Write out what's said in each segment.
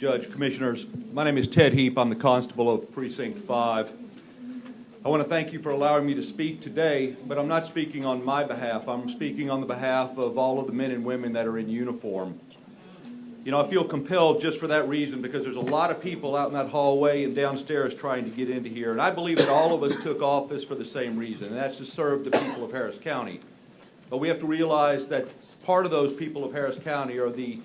Judge, Commissioners, my name is Ted Heap. I'm the Constable of Precinct 5. I want to thank you for allowing me to speak today, but I'm not speaking on my behalf. I'm speaking on the behalf of all of the men and women that are in uniform. You know, I feel compelled just for that reason because there's a lot of people out in that hallway and downstairs trying to get into here, and I believe that all of us took office for the same reason, and that's to serve the people of Harris County. But we have to realize that part of those people of Harris County are the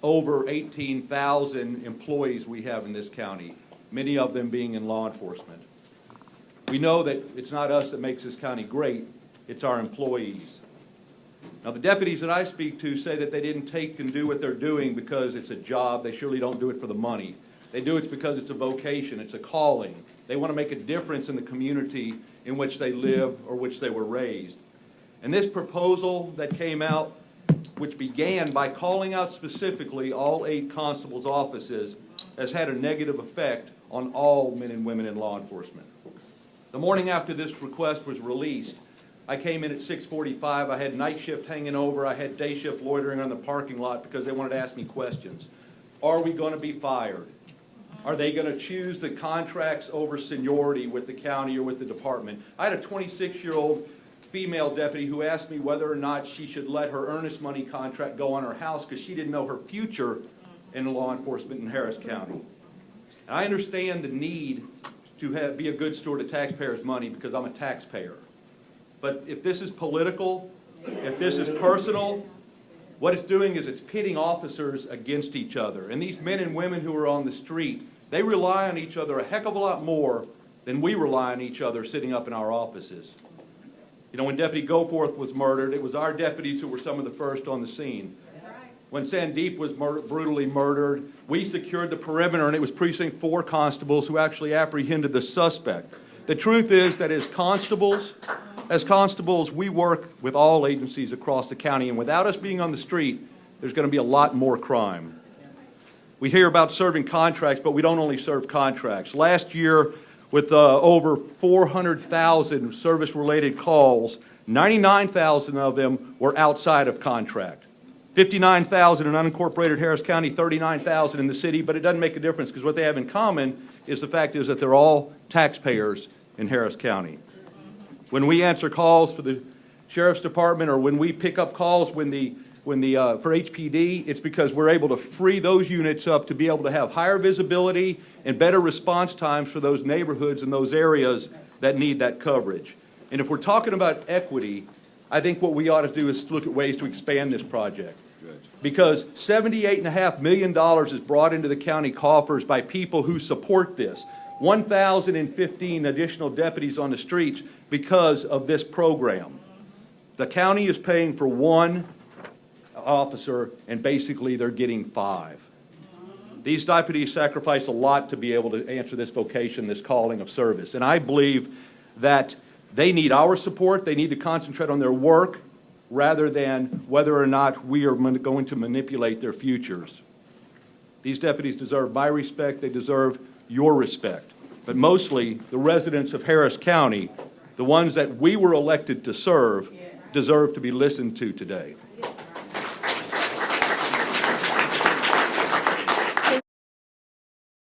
over 18,000 employees we have in this county, many of them being in law enforcement. We know that it's not us that makes this county great, it's our employees. Now, the deputies that I speak to say that they didn't take and do what they're doing because it's a job. They surely don't do it for the money. They do it because it's a vocation, it's a calling. They want to make a difference in the community in which they live or which they were raised. And this proposal that came out, which began by calling out specifically all 8 constables' offices, has had a negative effect on all men and women in law enforcement. The morning after this request was released, I came in at 6:45. I had night shift hanging over. I had day shift loitering on the parking lot because they wanted to ask me questions. Are we going to be fired? Are they going to choose the contracts over seniority with the county or with the department? I had a 26-year-old female deputy who asked me whether or not she should let her earnest money contract go on her house because she didn't know her future in law enforcement in Harris County. And I understand the need to be a good steward of taxpayers' money because I'm a taxpayer. But if this is political, if this is personal, what it's doing is it's pitting officers against each other. And these men and women who are on the street, they rely on each other a heck of a lot more than we rely on each other sitting up in our offices. You know, when Deputy Goforth was murdered, it was our deputies who were some of the first on the scene. When Sandeep was brutally murdered, we secured the perimeter, and it was Precinct 4 constables who actually apprehended the suspect. The truth is that as constables, we work with all agencies across the county, and without us being on the street, there's going to be a lot more crime. We hear about serving contracts, but we don't only serve contracts. Last year, with over 400,000 service-related calls, 99,000 of them were outside of contract. 59,000 in unincorporated Harris County, 39,000 in the city, but it doesn't make a difference because what they have in common is the fact is that they're all taxpayers in Harris County. When we answer calls for the Sheriff's Department or when we pick up calls for HPD, it's because we're able to free those units up to be able to have higher visibility and better response times for those neighborhoods and those areas that need that coverage. And if we're talking about equity, I think what we ought to do is look at ways to expand this project. Because $78.5 million is brought into the county coffers by people who support this. 1,015 additional deputies on the streets because of this program. The county is paying for 1 officer, and basically they're getting 5. These deputies sacrifice a lot to be able to answer this vocation, this calling of service. And I believe that they need our support. They need to concentrate on their work rather than whether or not we are going to manipulate their futures. These deputies deserve my respect. They deserve your respect. But mostly, the residents of Harris County, the ones that we were elected to serve, deserve to be listened to today.